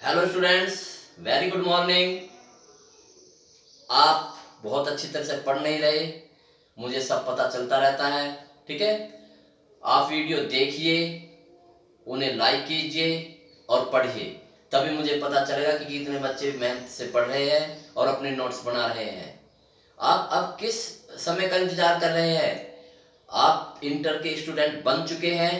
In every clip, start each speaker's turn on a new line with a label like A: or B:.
A: Hello students, very good morning. आप बहुत अच्छी तरह से पढ़ नहीं रहे, मुझे सब पता चलता रहता है। ठीक है, आप वीडियो देखिए, उन्हें लाइक कीजिए और पढ़िए, तभी मुझे पता चलेगा कि कितने बच्चे मेहनत से पढ़ रहे हैं और अपने नोट्स बना रहे हैं। आप अब किस समय का इंतजार कर रहे हैं? आप इंटर के स्टूडेंट बन चुके हैं,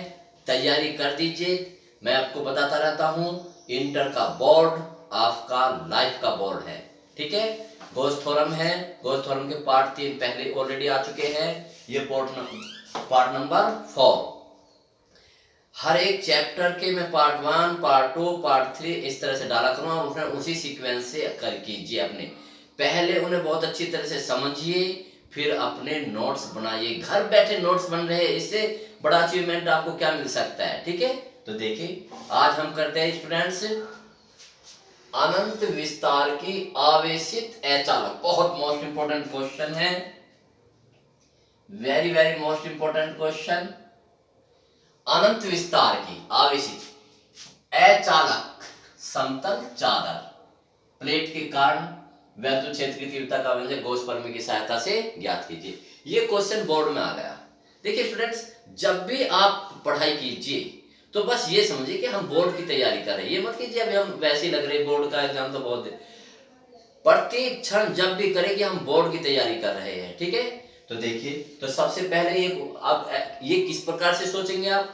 A: तैयारी कर दीजिए। मैं आपको बताता रहता हूँ, इंटर का बोर्ड आपका लाइफ का बोर्ड है। ठीक है, गोस थ्योरम है, गोस थ्योरम के पार्ट 3 पहले ऑलरेडी आ चुके हैं। ये पार्ट नंबर 4। हर एक चैप्टर के मैं पार्ट 1, पार्ट 2, पार्ट 3 इस तरह से डाला करूँगा, उसमें उसी सीक्वेंस से कर कीजिए। अपने पहले उन्हें बहुत अच्छी तरह से समझिए, फिर अपने नोट्स बनाइए। घर बैठे नोट्स बन रहे हैं, इससे बड़ा अचीवमेंट आपको क्या मिल सकता है? ठीक है, तो देखिए आज हम करते हैं स्टूडेंट्स अनंत विस्तार की आवेशित अचालक। बहुत मोस्ट इंपोर्टेंट क्वेश्चन है, very very most important question. अनंत विस्तार की आवेशित अचालक समतल चादर प्लेट के कारण वैद्युत क्षेत्र की तीव्रता का व्यंजक गॉस प्रमेय की सहायता से ज्ञात कीजिए। ये क्वेश्चन बोर्ड में आ गया। देखिए स्टूडेंट्स, जब भी आप पढ़ाई कीजिए तो बस ये समझिए कि हम बोर्ड की तैयारी कर रहे हैं। ये मत कीजिए अभी हम वैसे ही लग रहे, बोर्ड का एग्जाम तो बहुत है। प्रति क्षण जब भी करें कि हम बोर्ड की तैयारी कर रहे हैं। ठीक है, तो देखिए, तो सबसे पहले ये अब ये किस प्रकार से सोचेंगे आप?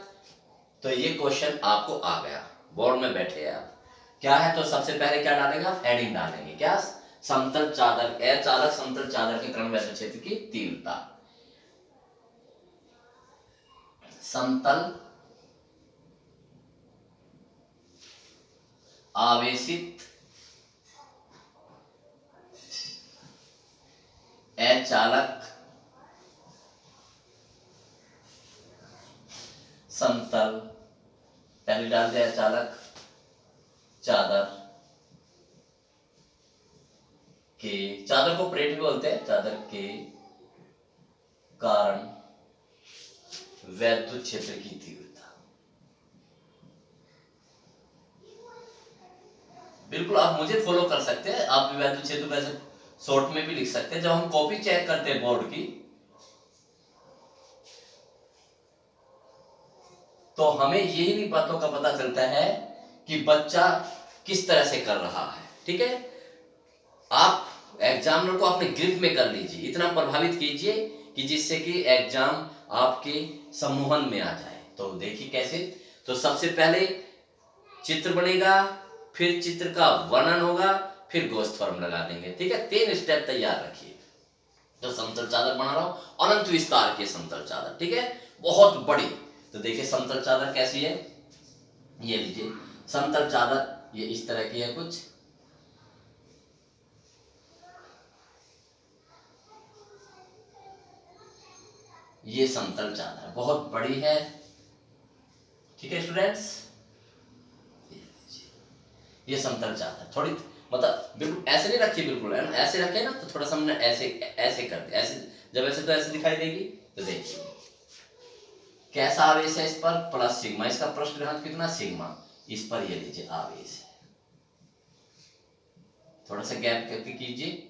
A: तो ये क्वेश्चन आपको आ गया, बोर्ड में बैठे हैं आप, क्या है? तो सबसे पहले क्या डालेंगे आप? हेडिंग डालेंगे, क्या? समतल चादर अचालक समतल चादर के क्रम वैद्युत क्षेत्र की तीव्रता। समतल आवेशित अचालक समतल, पहले डाल दिया अचालक चादर के, चादर को प्लेट भी बोलते हैं, चादर के कारण वैद्युत क्षेत्र की तीव्रता। बिल्कुल आप मुझे फॉलो कर सकते हैं, आप भी वैद्युत क्षेत्र को ऐसे शॉर्ट में भी लिख सकते हैं। जब हम कॉपी चेक करते हैं बोर्ड की, तो हमें यही नहीं बातों का पता चलता है कि बच्चा किस तरह से कर रहा है। ठीक है, आप एग्जामिनर को अपने ग्रिप में कर लीजिए, इतना प्रभावित कीजिए कि जिससे कि एग्जाम आपके सम्मोहन में आ जाए। तो देखिए कैसे, तो सबसे पहले चित्र बनेगा, फिर चित्र का वर्णन होगा, फिर गॉस थ्योरम लगा देंगे। ठीक है, 3 स्टेप तैयार रखिए। तो समतल चादर बना रहा हूं, अनंत विस्तार की समतल चादर। ठीक है, बहुत बड़ी। तो देखिए समतल चादर कैसी है, ये लीजिए समतल चादर, ये इस तरह की है कुछ। ये समतल चादर बहुत बड़ी है। ठीक है स्टूडेंट्स, ये समतल चादर थोड़ी, मतलब बिल्कुल ऐसे नहीं रखिए, बिल्कुल है ना, ऐसे रखे ना तो थोड़ा सा हमने ऐसे ऐसे कर दिया, ऐसे जब ऐसे तो ऐसे दिखाई देगी। तो देखिए कैसा आवेश है इस पर? प्लस सिग्मा, इसका पृष्ठ घनत्व कितना? सिग्मा। इस पर ये लीजिए आवेश है, थोड़ा सा गैप करके कीजिए,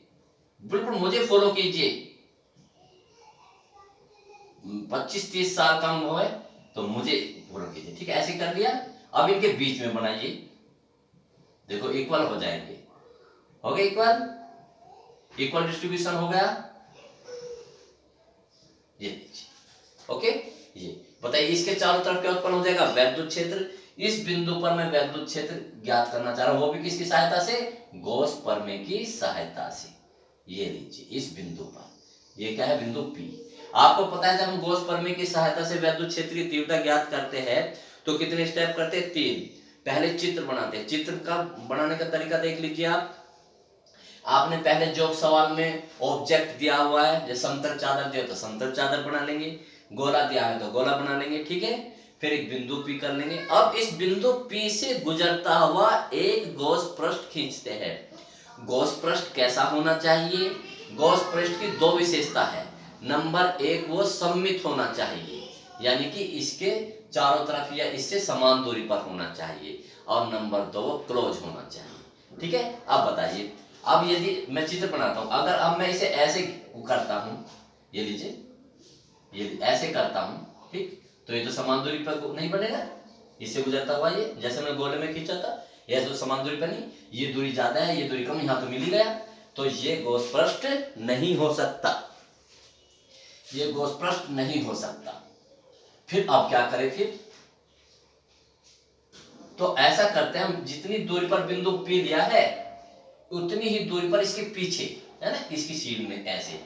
A: बिल्कुल मुझे फॉलो कीजिए। 25-30 साल का अनुभव है तो मुझे फॉलो कीजिए। ठीक है, ऐसे कर लिया। अब इनके बीच में बनाइए, देखो इक्वल हो जाएंगे, हो गए इक्वल, इक्वल डिस्ट्रीब्यूशन हो गया। ये ओके, ये बताइए इसके चारों तरफ क्या उत्पन्न हो जाएगा? वैद्युत क्षेत्र। इस बिंदु पर मैं वैद्युत क्षेत्र ज्ञात करना चाह रहा हूं, वो भी किसकी सहायता से? गॉस प्रमेय की सहायता से। ये लीजिए इस बिंदु पर, ये क्या है? बिंदु P। आपको पता है जब हम गॉस प्रमेय की सहायता से वैद्युत क्षेत्र की तीव्रता ज्ञात करते हैं तो कितने स्टेप करते हैं? 3। पहले चित्र बनाते हैं, चित्र का बनाने का तरीका देख लीजिए आप। आपने पहले जो सवाल में ऑब्जेक्ट दिया हुआ है, जैसे समतल चादर दिया तो समतल चादर बना लेंगे, गोला दिया है तो गोला बना लेंगे। ठीक है, फिर एक बिंदु P कर लेंगे। अब इस बिंदु P से गुजरता हुआ एक गॉस पृष्ठ खींचते हैं। गॉस पृष्ठ कैसा होना चाहिए? गॉस पृष्ठ की 2 विशेषता है। नंबर 1, वो सममित होना चाहिए, यानी कि इसके चारों तरफ या इससे समान दूरी पर होना चाहिए। और नंबर 2 क्लोज होना चाहिए। ठीक है, अब बताइए, अब यदि मैं चित्र बनाता हूं, अगर अब मैं इसे ऐसे करता हूं, ये लीजिए, ये ऐसे करता हूं, ठीक, तो ये तो समान दूरी पर नहीं बनेगा, इससे गुजरता हुआ ये, जैसे मैं गोले में खींचा था, ये तो समान दूरी पर नहीं, ये दूरी ज्यादा है, ये दूरी कम, यहां तो मिल ही गया, तो ये गोल पृष्ठ नहीं हो सकता, ये गोल पृष्ठ नहीं हो सकता। फिर अब क्या करें, फिर तो ऐसा करते हैं हम, जितनी दूरी पर बिंदु P लिया है उतनी ही दूरी पर इसके पीछे, है ना, इसकी सीध में ऐसे,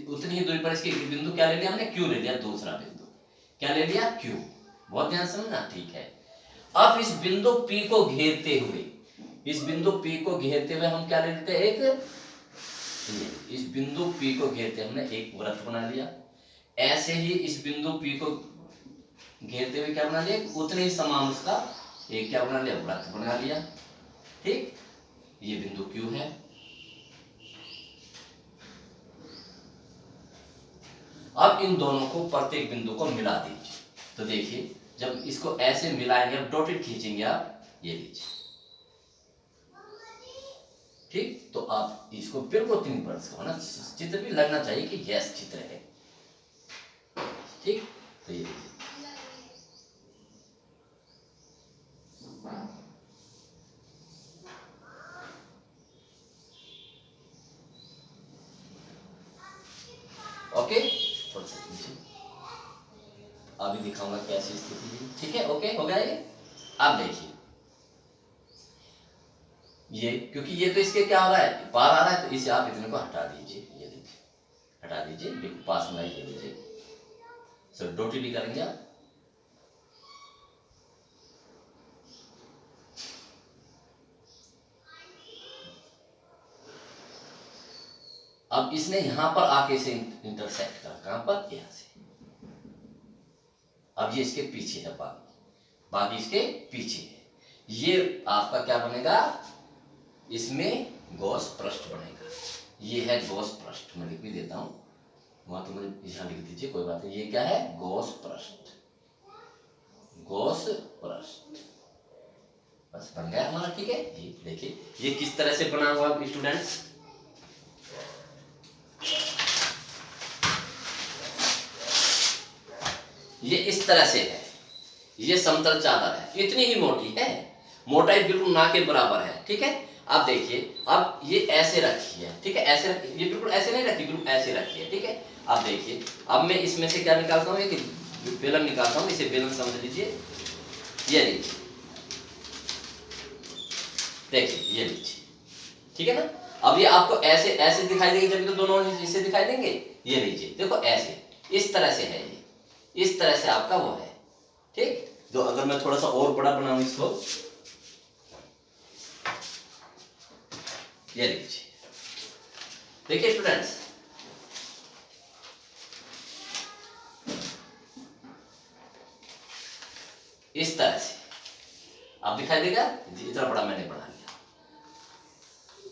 A: उतनी ही दूरी पर इसके बिंदु क्या ले लिया हमने, Q ले लिया, दूसरा बिंदु क्या ले लिया, Q। बहुत ध्यान समझना, ठीक है। अब इस बिंदु P को घेरते हुए, इस बिंदु P को घेरते हुए हम क्या ले लेते हैं, एक, इस बिंदु P को घेरते हमने एक वृत्त बना लिया। ऐसे ही इस बिंदु P को घेरते हुए क्या बना लिया, उतने ही समान उसका एक क्या बना लिया, वृत्त बना लिया। ठीक, ये बिंदु Q है। अब इन दोनों को, प्रत्येक बिंदु को मिला दीजिए। तो देखिए, जब इसको ऐसे मिलाएंगे, अब डॉटेड खींचेंगे आप, ये लीजिए, ठीक, तो आप इसको बिल्कुल 3 बर्स का ना चित्र भी लगना चाहिए कि यस चित्र है। ठीक, तो ये लीजिए, ओके, अभी दिखाऊंगा कैसी स्थिति है। ठीक है, ओके हो गया ये। अब देखिए, ये क्योंकि ये तो इसके क्या आ रहा है, पार आ रहा है, तो इसे आप इतने को हटा दीजिए, ये देखिए, हटा दीजिए, बिल्कुल पास में ले लीजिए, सर डॉटेड करेंगे आप। अब इसने यहां पर आके से इंटरसेक्ट करा, कहां पर, यहां से। अब ये इसके पीछे है, बाकी इसके पीछे है, ये आपका क्या बनेगा, इसमें गॉस पृष्ठ बनेगा। ये है गॉस पृष्ठ, मैं लिख भी देता हूं, वहां तो मुझे यहां लिख दीजिए, कोई बात नहीं। ये क्या है, गॉस पृष्ठ, गॉस पृष्ठ, बस बन गया हमारा। ठीक है, ये देखिए, ये किस तरह से बना हुआ स्टूडेंट्स, ये इस तरह से है, ये समतल चादर है, इतनी ही मोटी है, मोटाई बिल्कुल ना के बराबर है। ठीक है, अब देखिए, अब ये ऐसे रखी है, ठीक है, ऐसे रखी, ये बिल्कुल ऐसे नहीं रखी, बिल्कुल ऐसे रखी है। ठीक है, अब देखिए, अब मैं इसमें से क्या निकालता हूँ, एक बेलन निकालता हूँ, इसे बेलन समझ लीजिए, ये लीजिए, देखिए, ये लीजिए, ठीक है ना। अब ये आपको ऐसे ऐसे दिखाई देगी, जब तो दोनों इसे दिखाई देंगे, ये लीजिए, देखो ऐसे, इस तरह से है, ये इस तरह से आपका वो है। ठीक, तो अगर मैं थोड़ा सा और बड़ा बनाऊं इसको, ये लीजिए, देखिए स्टूडेंट्स, इस तरह से अब दिखाई देगा, इतना बड़ा मैंने बना लिया।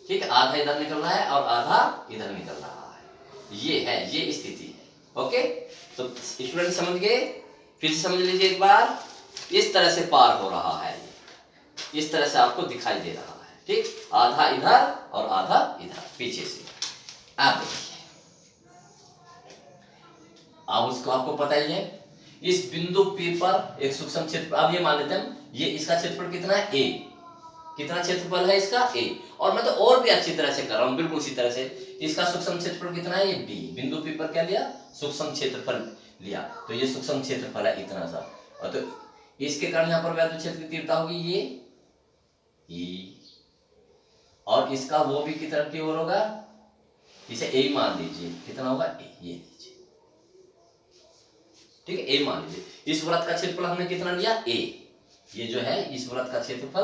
A: ठीक है, आधा इधर निकल रहा है और आधा इधर निकल रहा है, ये है, ये स्थिति है। ओके, तो स्टूडेंट समझ गए, फिर से समझ लीजिए एक बार, इस तरह से पार हो रहा है, इस तरह से आपको दिखाई दे रहा है। ठीक, आधा इधर और आधा इधर पीछे से। आप देखिए, अब उसको आपको पता ही है, इस बिंदु P पर एक सूक्ष्म क्षेत्र, अब ये मान लेते हैं, ये इसका क्षेत्रफल कितना है, A, कितना क्षेत्रफल है इसका, A, और मैं तो और भी अच्छी तरह से कर रहा हूं, बिल्कुल उसी तरह से, इसका सूक्ष्म क्षेत्रफल कितना है, ये B, बिंदु P पर क्या लिया, सूक्ष्म क्षेत्रफल लिया, तो ये सूक्ष्म क्षेत्रफल है इतना सा, और तो इसके कारण यहाँ पर वैद्युत क्षेत्र की तीव्रता होगी ये E, और इसका वो भी की तरफ की ओर होगा, इसे A मान लीजिए, कितना होगा A, ये लीजिए, ठीक है, A मान लीजिए। इस वृत्त का क्षेत्रफल हमने कितना लिया, A, ये जो है इस वृत्त का क्षेत्रफल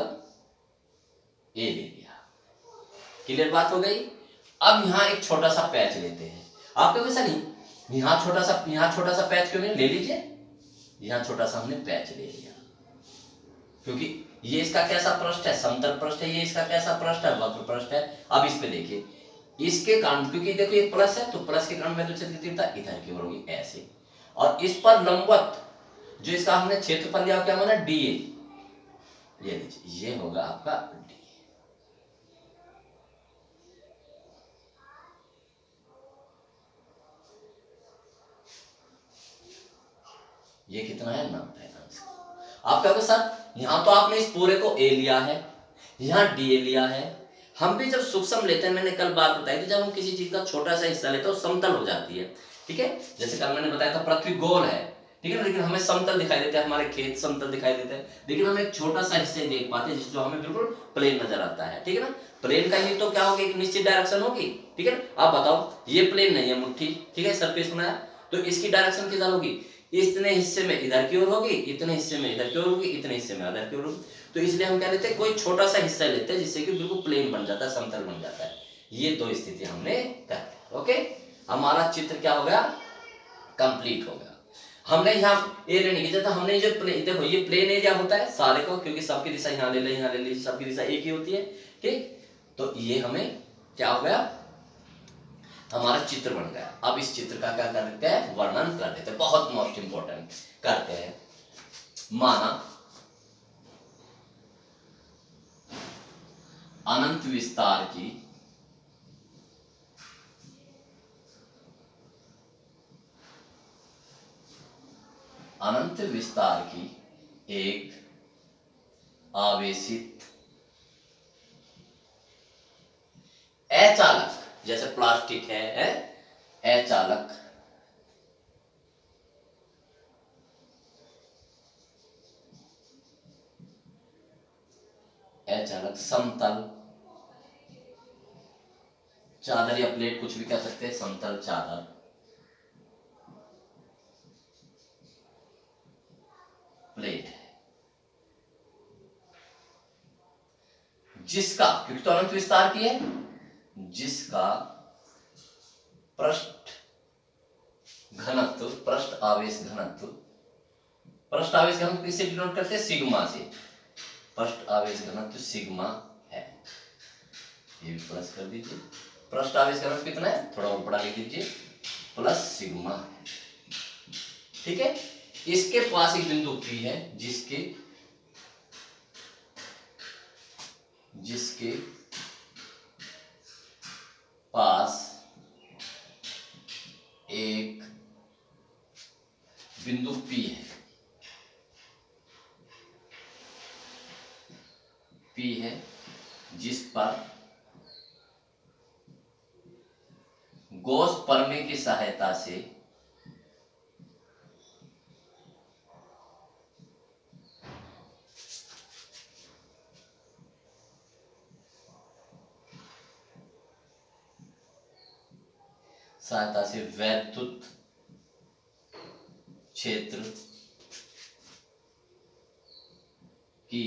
A: A ले लिया। क्लियर बात हो गई। अब यहाँ एक छोटा सा पैच लेते हैं, आप कहोगे सर यहाँ छोटा सा पैच क्यों नहीं, ले लीजिए, यहाँ छोटा सा हमने पैच ले लिया, क्योंकि ये इसका कैसा पृष्ठ है, समतल पृष्ठ है, ये इसका कैसा पृष्ठ है, वक्र पृष्ठ है। अब इस पे देखिए, इसके कारण, क्योंकि देखो ये प्लस है, तो प्लस के कारण वैद्युत क्षेत्र की तीव्रता इधर की ओर होगी ऐसे, और इस पर लंबवत जो इसका हमने क्षेत्रफल लिया क्या माना, DA, ये लीजिए, ये होगा आपका डी। ये कितना है, 90। आप क्या होगा सर, यहां तो आपने इस पूरे को ए लिया है, यहाँ डी लिया है। हम भी जब सूक्ष्म लेते हैं, मैंने कल बात बताई थी, जब हम किसी चीज का छोटा सा हिस्सा लेते हैं समतल हो जाती है, ठीक है। जैसे कल मैंने बताया था पृथ्वी गोल है, ठीक है ना, लेकिन हमें समतल दिखाई देते हैं, हमारे खेत समतल दिखाई देते हैं, लेकिन हम एक छोटा सा हिस्सा देख पाते हैं जो हमें बिल्कुल प्लेन नजर आता है, ठीक है ना। प्लेन का ही तो क्या होगा, एक निश्चित डायरेक्शन होगी, ठीक है ना। आप बताओ, ये प्लेन नहीं है मुट्ठी, ठीक है, सरफेस बनाया, तो इसकी डायरेक्शन किधर होगी, इतने हिस्से में इधर की ओर होगी, इतने हिस्से में इधर की ओर होगी, इतने हिस्से में इधर की ओर होगी। तो इसलिए हम क्या लेते हैं, कोई छोटा सा हिस्सा लेते हैं जिससे कि बिल्कुल प्लेन बन जाता है, समतल बन जाता है। ये दो स्थिति हमने कर, ओके। हमारा चित्र क्या हो गया, कंप्लीट हो गया। हमने यहाँ एरिया नहीं खींचा था, हमने जो देखो ये प्लेन एरिया होता है सारे को, क्योंकि सबकी दिशा यहाँ ले ले, यहाँ ले ले, सबकी दिशा एक ही होती है, ठीक। तो ये हमें क्या हो गया, हमारा चित्र बन गया। अब इस चित्र का क्या कर देते हैं, वर्णन कर देते हैं, बहुत मोस्ट इंपोर्टेंट करते हैं। माना अनंत विस्तार की एक आवेशित अचालक, जैसे प्लास्टिक है, अचालक समतल चादर या प्लेट, कुछ भी कह सकते हैं, समतल चादर, प्लेट है, जिसका, क्योंकि तो अनंत विस्तार की है, जिसका पृष्ठ घनत्व, पृष्ठ आवेश घनत्व, पृष्ठ आवेश घनत्व किससे डिनोट करते हैं, सिग्मा से। पृष्ठ आवेश घनत्व सिग्मा है, ये भी प्लस कर दीजिए। पृष्ठ आवेश घनत्व कितना है, थोड़ा और बड़ा लिख दीजिए, प्लस सिग्मा है, ठीक है। इसके पास एक बिंदु P है, जिसके पास एक बिंदु P है, जिस पर गॉस प्रमेय की सहायता से वैद्युत क्षेत्र की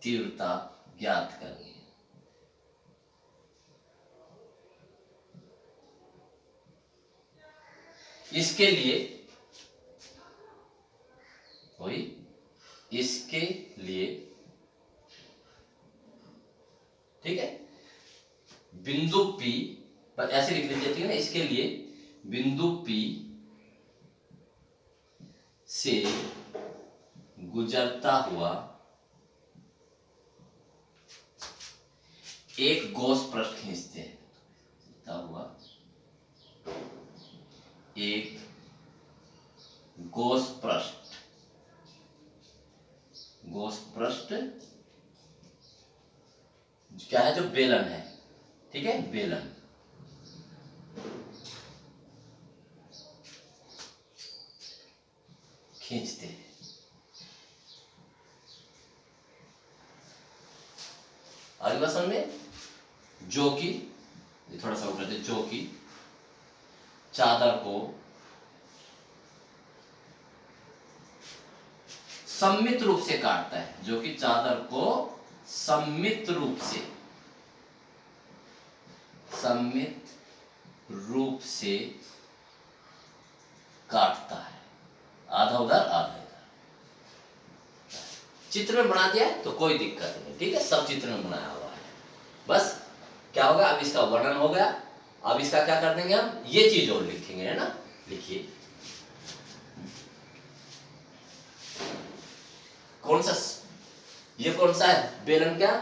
A: तीव्रता ज्ञात करनी है। इसके लिए ठीक है, बिंदु P पर ऐसे लिख लीजिए, ठीक है ना। इसके लिए बिंदु P से गुजरता हुआ एक गॉस पृष्ठ खींचते हैं, एक गॉस पृष्ठ क्या है, जो बेलन है, ठीक है, बेलन खींचते हैं। आगे बात समझ में, जो कि थोड़ा सा करते, जो कि चादर को सममित रूप से काटता है, जो कि चादर को सममित रूप से काटता है, आधा उधर आधा इधर। चित्र में बना दिया तो कोई दिक्कत नहीं, ठीक है, सब चित्र में बनाया हुआ है। बस क्या होगा, अब इसका वर्णन हो गया। अब इसका क्या कर देंगे हम, ये चीज और लिखेंगे, है ना। लिखिए, कौन सा, ये कौन सा है बेलन, क्या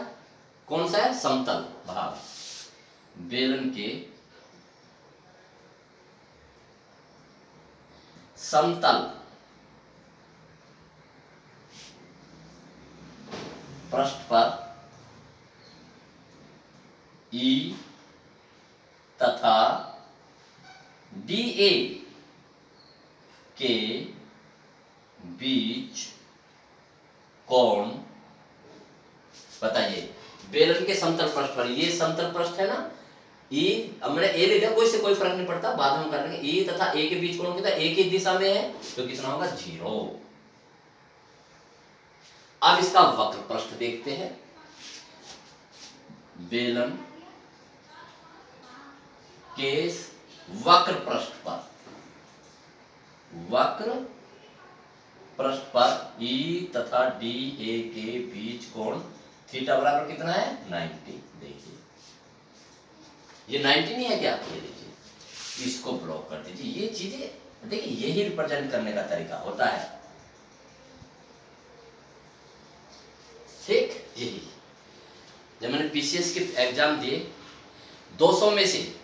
A: कौन सा है, समतल भाग। बेलन के समतल पृष्ठ पर ई तथा DA के बीच कोण, बताइए बेलन के समतल पृष्ठ पर, ये समतल पृष्ठ है ना, ई, अब मैंने ए ले लिया, कोई से कोई फर्क नहीं पड़ता, बाद में कर लेंगे। ई तथा ए के बीच कोण कितना, ए की दिशा में है तो कितना होगा, 0। अब इसका वक्र पृष्ठ देखते हैं। बेलन के वक्र पृष्ठ पर, वक्र पृष्ठ पर ई तथा DA के बीच कोण थीटा बराबर कितना है, 90। देखिए ये 90 नहीं है क्या, ये देखिए, इसको ब्लॉक कर दीजिए। ये चीजें देखिए, यही रिप्रेजेंट करने का तरीका होता है, ठीक। यही जब मैंने PCS के एग्जाम दिए, 200 में से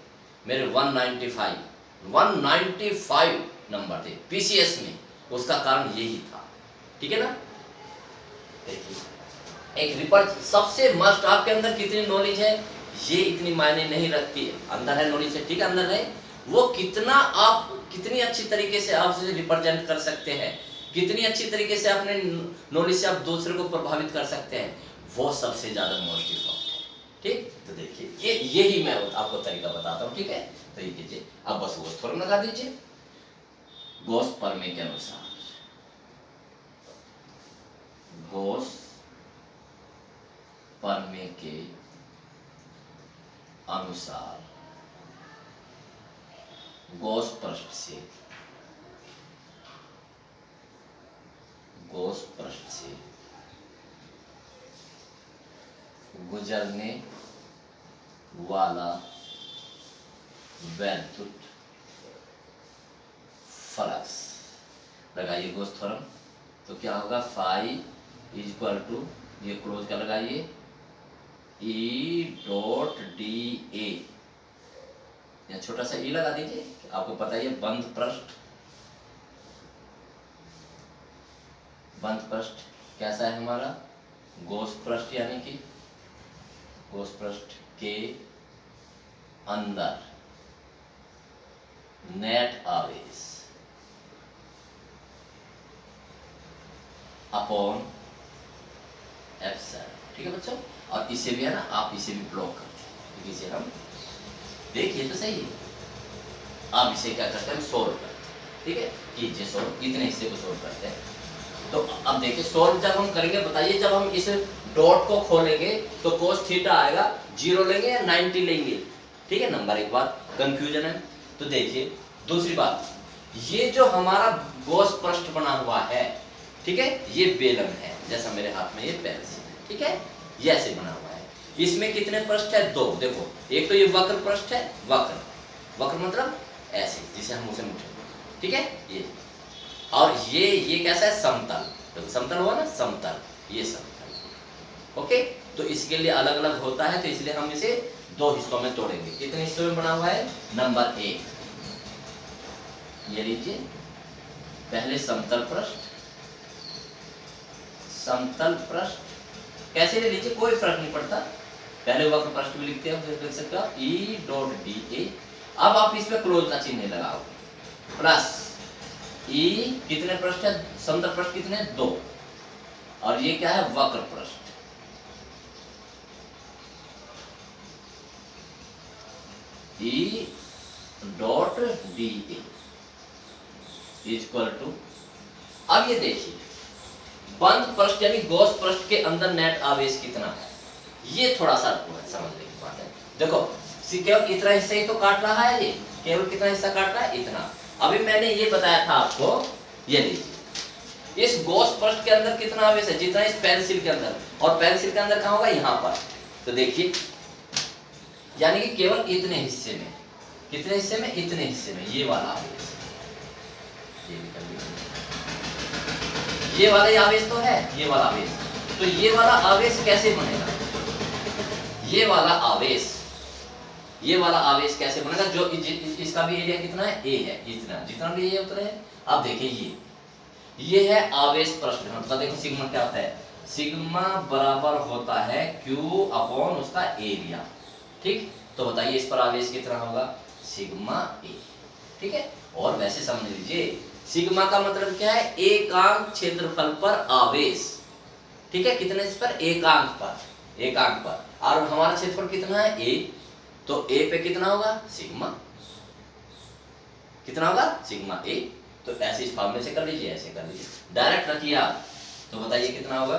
A: मेरे 195 नंबर थे PCS में, उसका कारण यही था, ठीक है ना। देखिए एक रिपर्ट सबसे मस्ट, आपके अंदर कितनी नॉलेज है ये इतनी मायने नहीं रखती है, अंदर है नॉलेज है, ठीक है, अंदर है, वो कितना आप कितनी अच्छी तरीके से आप उसे रिप्रेजेंट कर सकते हैं, कितनी अच्छी तरीके से अपने नॉलेज से आप दूसरे को प्रभावित कर सकते हैं, वो सबसे ज्यादा मोस्ट इम्पोर्टेंट है, ठीक। तो देखिए यही मैं आपको तरीका बताता हूँ, ठीक है। तो ये कीजिए, अब बस गॉस थ्योरम लगा दीजिए। गॉस प्रमेय के अनुसार, गॉस प्रमेय के अनुसार गॉस पृष्ठ से, गॉस पृष्ठ से गुजरने वाला वैद्युत फ्लक्स, लगाइए गॉस थ्योरम, तो क्या होगा, फाई इज इक्वल टू, ये क्लोज का लगाइए, E डॉट DA, या छोटा सा ई लगा दीजिए, आपको पता है बंद पृष्ठ, बंद पृष्ठ कैसा है हमारा, गॉस पृष्ठ, यानी कि गॉस पृष्ठ के अंदर नेट आवेश अपॉन एप्सिलॉन, ठीक है बच्चों। और इसे भी है ना, आप इसे भी ब्लॉक करते हैं, इसे हम देखिए तो सही है, आप इसे क्या करते हैं, सोल्व करते हैं, ठीक है। कीजिए सोल्व, इतने हिस्से को सोल्व करते हैं। तो अब देखिए सोल्व जब हम करेंगे, बताइए जब हम इस डॉट को खोलेंगे तो कोस थीटा आएगा, 0 लेंगे या 90 लेंगे, ठीक है। नंबर एक बात कंफ्यूजन है। तो देखिए दूसरी बात, ये जो हमारा गॉस पृष्ठ बना हुआ है, ठीक है, ये बेलन है, जैसा मेरे हाथ में ये पेंसिल है, ठीक है, ये ऐसे बना हुआ है। इसमें कितने पृष्ठ है, 2। देखो एक तो ये वक्र पृष्ठ है, वक्र मतलब ऐसे, जिसे हम उसे मुठे, ठीक है, ये। और ये कैसा है, समतल, तो समतल हुआ ना, समतल, ये समतल, ओके। तो इसके लिए अलग अलग होता है, तो इसलिए हम इसे 2 हिस्सों में तोड़ेंगे। कितने हिस्सों में बना हुआ है, नंबर 1, ये लीजिए, पहले समतल पृष्ठ, समतल पृष्ठ कैसे ले लीजिए, कोई फर्क नहीं पड़ता, पहले वक्र पृष्ठ भी लिखते हैं, फिर लिख सकते हो E डॉट DA। अब आप इसमें क्लोज का चिन्ह लगाओगे, प्लस E कितने पृष्ठ है, समतल पृष्ठ कितने, 2, और ये क्या है, वक्र पृष्ठ, E dot DA equal to, अब ये देखिए बंद पृष्ठ यानी गॉस पृष्ठ के अंदर नेट आवेश कितना है, ये थोड़ा सा समझने की बात है। देखो केवल इतना हिस्सा ही तो काट रहा है, ये केवल कितना हिस्सा काट रहा है, इतना। अभी मैंने ये बताया था आपको, ये लीजिए, इस गॉस पृष्ठ के अंदर कितना आवेश है, जितना इस पेंसिल के अंदर, और पेंसिल के अंदर कहाँ होगा, यहाँ पर। तो देखिए यानी कि केवल इतने हिस्से में, कितने हिस्से में, इतने हिस्से में ये वाला आवेश, ये भी कर लीजिए, ये वाला ही आवेश तो है, ये वाला आवेश। तो ये वाला आवेश कैसे बनेगा? ये वाला आवेश कैसे बनेगा? जो इसका भी एरिया कितना है? ए है, इतना जितना भी ये उतना है। अब देखिए ये है आवेश प्रश्न। बता देखो सिग्मा क्या होता है? सिग्मा बराबर होता है क्यू अपॉन उसका एरिया। ठीक, तो बताइए इस पर आवेश कितना होगा? सिग्मा ए। ठीक है, और वैसे समझ लीजिए सिग्मा का मतलब क्या है? एकांक क्षेत्रफल पर आवेश। ठीक है, कितने इस पर? एकांक पर। और हमारा क्षेत्रफल कितना है? ए। तो ए पे कितना होगा? सिग्मा। कितना होगा? सिग्मा ए। तो ऐसे इस फॉर्मूले से कर लीजिए, ऐसे कर लीजिए, डायरेक्ट रखिए आप। तो बताइए कितना होगा?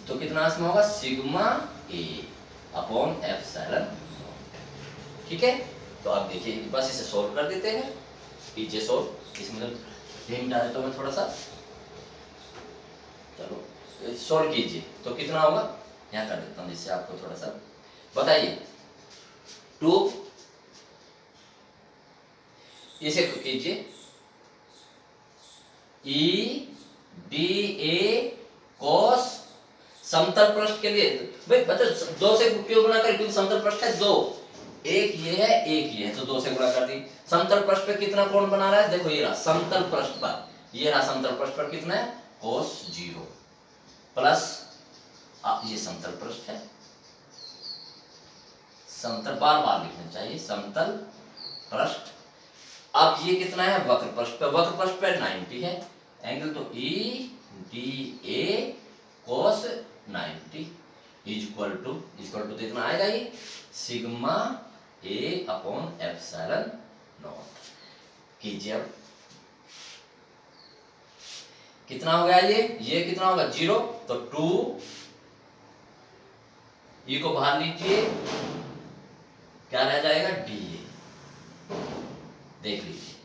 A: तो कितना इसमें होगा? Sigma A upon epsilon. ठीक है, तो अब देखिए बस इसे सोल्व कर देते हैं। कीजिए सोल्व। इसमें हिंट डाल देता हूं मैं थोड़ा सा। चलो सोल्व कीजिए। तो कितना होगा? यहाँ कर देता हूँ जिससे आपको थोड़ा सा बताइए। 2 इसे कीजिए ई डी ए कॉस समतल पृष्ठ के लिए भाई बच्चों 2 से क्यों गुणा करें? क्योंकि समतल पृष्ठ है 2, एक ये है एक ये है, तो 2 से गुणा कर दी। समतल पृष्ठ पे कितना कोण बना रहा है? देखो ये रहा समतल पृष्ठ पर, ये रहा समतल पृष्ठ पर कितना है? cos 0 प्लस ये समतल पृष्ठ है, समतल बार बार लिखना चाहिए, समतल पृष्ठ। अब ये कितना है? वक्र पृष्ठ पे, वक्र पृष्ठ पे 90 है एंगल, तो E D A cos 90 equal to कितना आएगा? ये sigma A upon epsilon naught. कीजिए अब कितना हो गया? ये कितना होगा? 0। तो 2 ई को बाहर लीजिए, क्या रह जाएगा? D A. देख लीजिए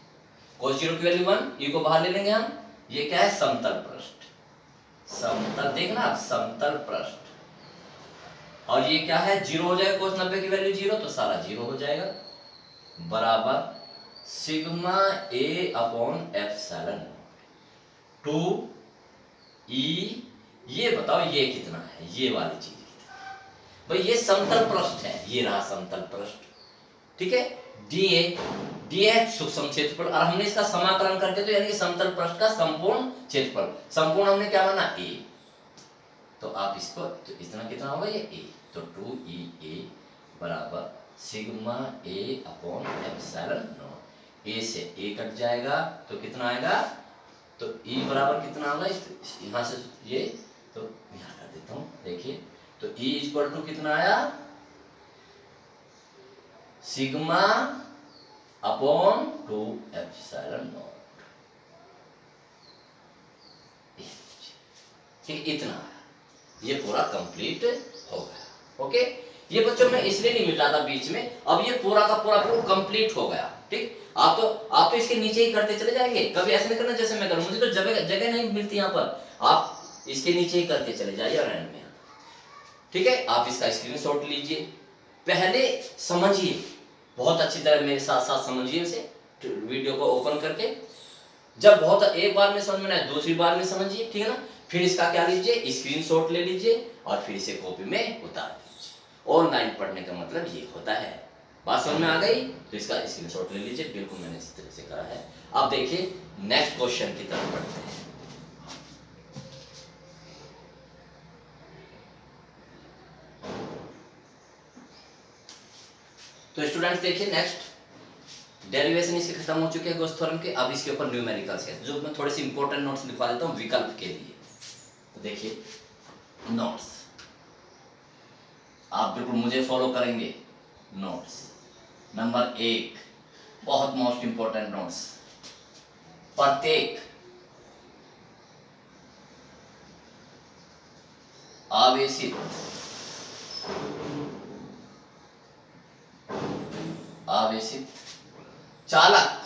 A: cos 0 की वैल्यू 1, ई को बाहर ले लेंगे हम। ये क्या है? समतल पृष्ठ, समतल देखना आप, समतल पृष्ठ। और ये क्या है? 0 हो जाएगा, cos 90 की वैल्यू 0, तो सारा 0 हो जाएगा, बराबर सिग्मा ए अपॉन एप्सिलॉन 2 ई। ये बताओ ये कितना है? ये वाली चीज भाई, ये समतल पृष्ठ है, ये रहा समतल पृष्ठ। ठीक है, डी है सूक्ष्म क्षेत्रफल, और हमने इसका समाकलन करके तो यानी समतल पृष्ठ का संपूर्ण क्षेत्रफल, संपूर्ण हमने क्या माना? ए। तो आप इसको तो इतना कितना होगा? ये ए। तो 2e a बराबर sigma A upon epsilon naught. A से ए कट जाएगा तो कितना आएगा? तो e बराबर कितना होगा? यहाँ से ये, तो यहाँ कर देता हूँ, देखिए तो e इक्वल टू कितना आया? Sigma upon 2 epsilon not. ठीक, इतना आया, ये पूरा कंप्लीट हो गया। ओके, ये बच्चों मैं इसलिए नहीं मिटा था बीच में, अब ये पूरा का पूरा कंप्लीट हो गया। ठीक, आप तो इसके नीचे ही करते चले जाएंगे, कभी ऐसे नहीं करना जैसे मैं करूं, मुझे तो जगह नहीं मिलती यहाँ पर, आप इसके नीचे ही करते चले जाइए और एंड में। ठीक है, आप इसका स्क्रीनशॉट लीजिए, पहले समझिए बहुत अच्छी तरह, मेरे साथ साथ समझिए इसे, वीडियो को ओपन करके। जब बहुत एक बार में समझ में ना आए, दूसरी बार में समझिए, ठीक है ना। फिर इसका क्या लीजिए? स्क्रीनशॉट ले लीजिए और फिर इसे कॉपी में उतार दीजिए। ऑनलाइन पढ़ने का मतलब ये होता है। बात समझ में आ गई? तो इसका स्क्रीनशॉट ले लीजिए, बिल्कुल मैंने इस तरह से करा है। अब देखिए नेक्स्ट क्वेश्चन की तरफ बढ़ते हैं। तो स्टूडेंट्स देखिए नेक्स्ट, डेरिवेशन इसके खत्म हो चुके हैं गॉस थ्योरम के। अब इसके ऊपर न्यूमेरिकल्स है, जो मैं थोड़े से इंपॉर्टेंट नोट्स लिखवा देता हूँ विकल्प के लिए। तो देखिए नोट्स, आप बिल्कुल मुझे फॉलो करेंगे। नोट्स नंबर 1, बहुत मोस्ट इंपॉर्टेंट नोट्स। प्रत्येक आवेशित चालक,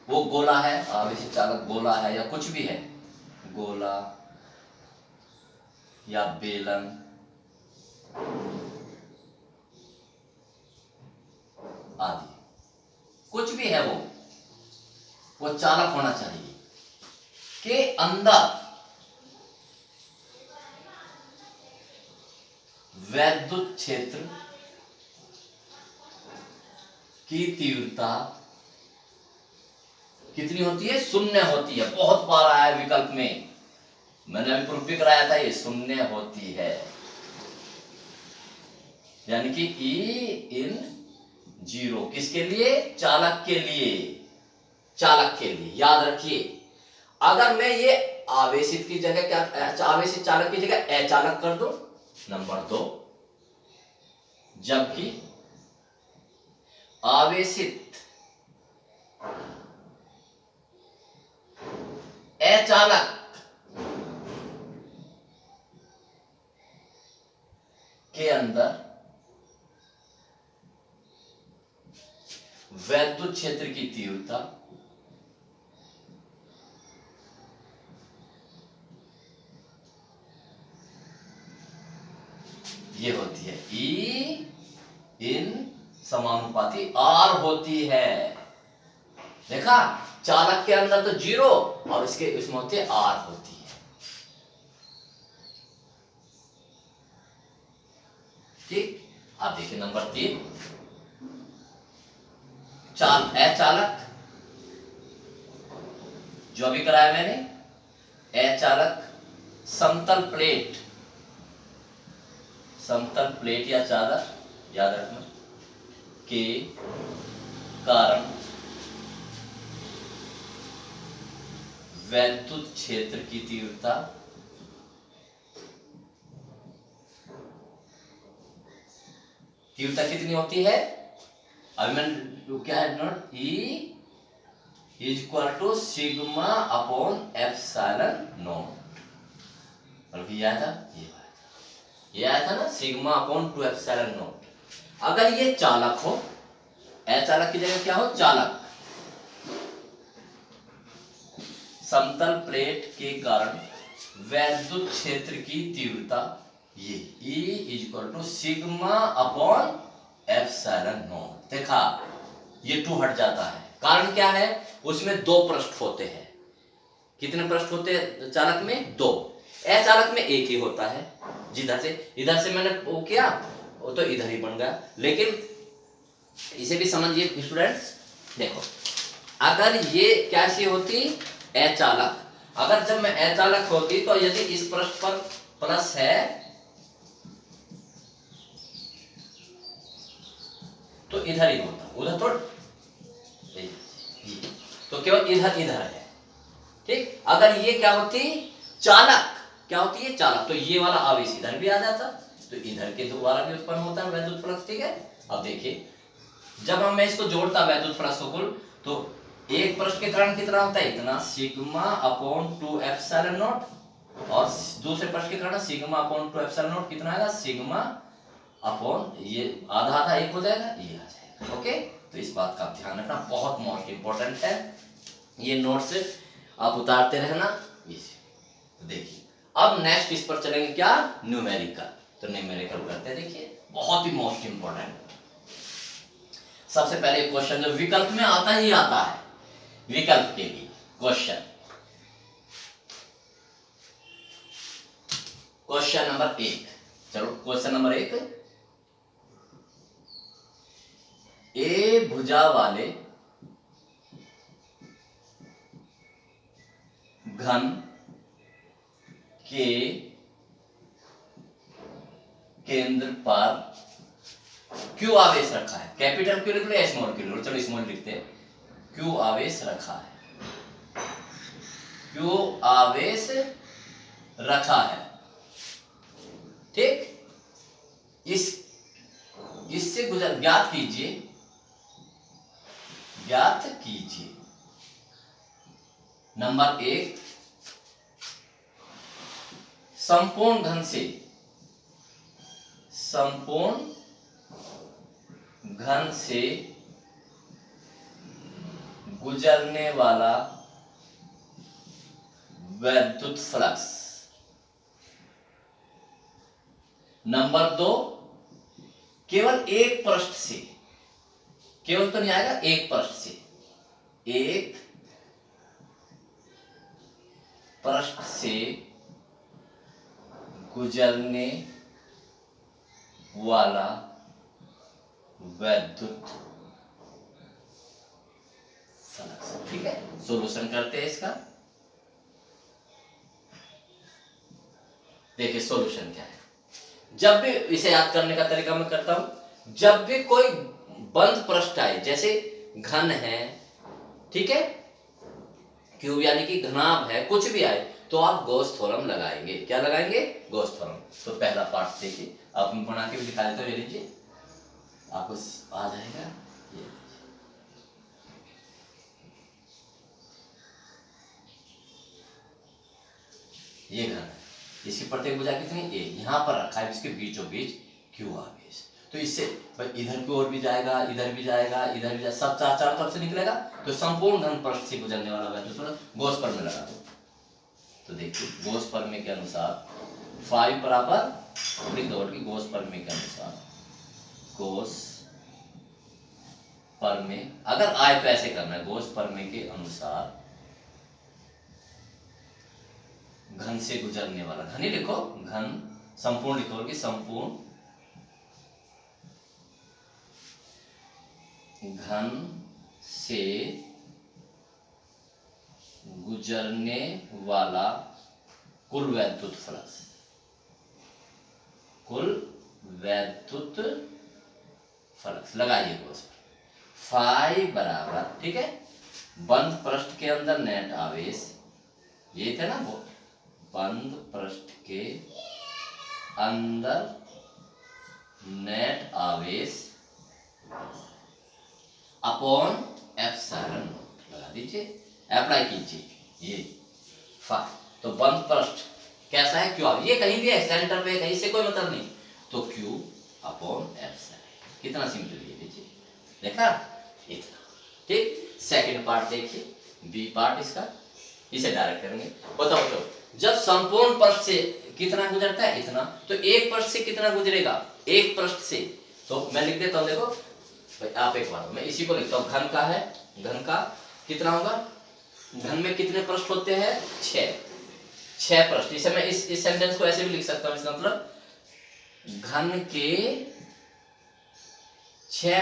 A: वो गोला है, आवेशित चालक गोला है या कुछ भी है, गोला या बेलन आदि, कुछ भी है वो, वो चालक होना चाहिए के अंदर वैद्युत क्षेत्र की तीव्रता कितनी होती है? शून्य होती है। बहुत बार आया विकल्प में, मैंने अभी प्रूफ भी कराया था, ये शून्य होती है। यानी कि E इन 0 किसके लिए? चालक के लिए। चालक के लिए याद रखिए। अगर मैं ये आवेशित की जगह क्या, आवेशित चालक की जगह अचालक कर दूं, नंबर 2, जबकि आवेशित अचालक के अंदर वैद्युत क्षेत्र की तीव्रता ये होती है E इन समानुपाती R होती है। देखा, चालक के अंदर तो 0 और इसमें होती है R होती है। ठीक, आप देखिए नंबर 3, अचालक, जो अभी कराया मैंने, अचालक समतल प्लेट या चादर, याद रखना, के कारण वैद्युत क्षेत्र की तीव्रता कितनी होती है? अभी मैंने क्या है note, E is equal to sigma upon epsilon naught. बल्कि ये आया था ना, सिग्मा अपॉन 2 एप्सिलॉन नॉट। अगर ये चालक हो, अचालक की जगह क्या हो? चालक। समतल प्लेट के कारण वैद्युत क्षेत्र की तीव्रता ये E is equal to sigma upon epsilon naught. देखा, ये 2 हट जाता है। कारण क्या है? उसमें 2 पृष्ठ होते हैं। कितने पृष्ठ होते हैं चालक में? 2। अचालक में 1 ही होता है। जिधर से इधर से मैंने वो किया, वो तो इधर ही बन गया। लेकिन इसे भी समझिए स्टूडेंट्स, देखो, अगर ये कैसी होती अचालक, अगर जब मैं अचालक होती तो यदि इस पृष्ठ पर प्लस है तो इधर ही होता, उधर तो केवल इधर है। ठीक, अगर ये क्या होती चालक, क्या होती है? चालक, तो ये वाला आवेश इधर भी आ जाता, तो इधर के द्वारा भी उत्पन्न होता है वैद्युत फ्लक्स। ठीक है, अब देखिए, जब मैं इसको जोड़ता वैद्युत फ्लक्स को कुल, तो एक पृष्ठ के कारण कितना होता है? इतना, सिग्मा अपॉन 2 एप्सिलॉन नॉट, और दूसरे पृष्ठ के कारण सिग्मा अपॉन 2 एप्सिलॉन नॉट कितना आएगा? सिग्मा अपॉन, ये आधा आधा 1 हो जाएगा, ये आ जाएगा। ओके, तो इस बात का आप ध्यान रखना, बहुत मोस्ट इंपॉर्टेंट है। ये नोट्स आप उतारते रहना। तो देखिए, अब नेक्स्ट इस पर चलेंगे क्या? न्यूमेरिकल। तो न्यूमेरिकल करते हैं, देखिए बहुत ही मोस्ट इंपॉर्टेंट। सबसे पहले क्वेश्चन जो विकल्प में आता ही आता है, विकल्प के लिए क्वेश्चन नंबर 1। चलो क्वेश्चन नंबर 1, ए भुजा वाले घन के केंद्र पर क्यू आवेश रखा है। कैपिटल क्यू लिख लो या स्मॉल क्यू लिख लो? चलो स्मॉल लिखते हैं। क्यू आवेश रखा है, क्यू आवेश रखा है। ठीक, इससे गुजर ज्ञात कीजिए नंबर 1, संपूर्ण घन से गुजरने वाला वैद्युत फ्लक्स। नंबर 2, केवल एक पृष्ठ से, केवल तो नहीं आएगा, एक पृष्ठ से, एक पृष्ठ से गुजरने वाला वैद्युत फ्लक्स। ठीक है, सॉल्यूशन करते हैं इसका। देखिए सॉल्यूशन क्या है। जब भी इसे याद करने का तरीका मैं करता हूं, जब भी कोई बंद पृष्ठ आए, जैसे घन है, ठीक है, क्यूब यानी कि घनाभ है, कुछ भी आए तो आप गॉस थ्योरम लगाएंगे। क्या लगाएंगे? Gauss theorem. तो पहला पार्ट देखिए, आप मैं बना के भी दिखा देता हूं, ये लीजिए, आपको आ जाएगा। ये घन है, इसकी प्रत्येक भुजा कितनी? ए। यहां पर रखा है, इसके बीचों बीच क्यू आवेश। तो इससे इधर की ओर भी जाएगा, इधर भी जाएगा, इधर भी जाएगा, सब चार तरफ से निकलेगा। तो संपूर्ण घन पृष्ठ से गुजरने वाला वैद्युत गॉस प्रमेय लगा दो। तो देखिए गॉस प्रमेय के अनुसार 5 बराबर की गॉस प्रमेय के अनुसार गॉस प्रमेय, अगर आए तो ऐसे करना है, गॉस प्रमेय के अनुसार घन से गुजरने वाला, घन ही लिखो, घन संपूर्ण लिखो कि संपूर्ण घन से गुजरने वाला कुल वैद्युत फ्लक्स, कुल वैद्युत फ्लक्स लगाइए गॉस फाई बराबर, ठीक है, बंद पृष्ठ के अंदर नेट आवेश, ये थे ना वो, बंद पृष्ठ के अंदर नेट आवेश अपॉन एप्सिलॉन नॉट लगा दीजिए, अप्लाई कीजिए ये फाई। तो बंद पृष्ठ कैसा है? क्यू, ये कहीं भी है, सेंटर पे, कहीं से कोई मतलब नहीं, तो क्यू अपॉन एप्सिलॉन। कितना सिंपल ये लीजिए, देखा इतना। ठीक, सेकंड पार्ट देखिए, बी पार्ट इसका, इसे डायरेक्ट करेंगे। बताओ तो जब संपूर्ण पृष्ठ से कितना गुजरता है? इतना। तो एक पृष्ठ से कितना गुजरेगा? एक पृष्ठ से, तो मैं लिख देता हूं, देखो भाई आप एक बार, मैं इसी को लिखता हूं, घन का है, घन का कितना होगा? घन में कितने पृष्ठ होते हैं? 6 पृष्ठ। इसे मैं इस सेंटेंस को ऐसे भी लिख सकता हूं, इसका मतलब घन के 6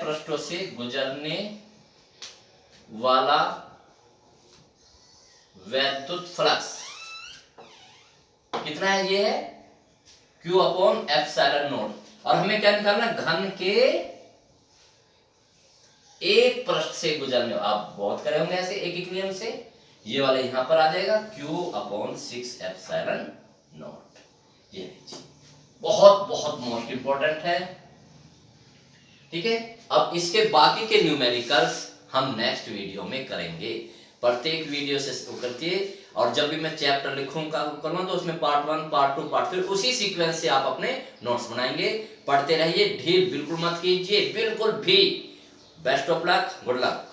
A: पृष्ठों से गुजरने वाला वैद्युत फ्लक्स कितना है? ये है Q अपॉन एप्सिलॉन नॉट। और हमें क्या निकालना? घन के एक पृष्ठ से गुजरने, आप बहुत करे होंगे ऐसे एक एक नियम से, ये वाला यहां पर आ जाएगा Q अपॉन 6 एप्सिलॉन नॉट। ये लीजिए, बहुत बहुत मोस्ट इंपॉर्टेंट है। ठीक है, अब इसके बाकी के न्यूमेरिकल्स हम नेक्स्ट वीडियो में करेंगे। प्रत्येक वीडियो से शुरू करती, और जब भी मैं चैप्टर लिखूंगा करूंगा तो उसमें पार्ट 1, पार्ट 2, पार्ट 3 उसी सीक्वेंस से आप अपने नोट्स बनाएंगे। पढ़ते रहिए, ढील बिल्कुल मत कीजिए, बिल्कुल भी। Best of luck, good luck.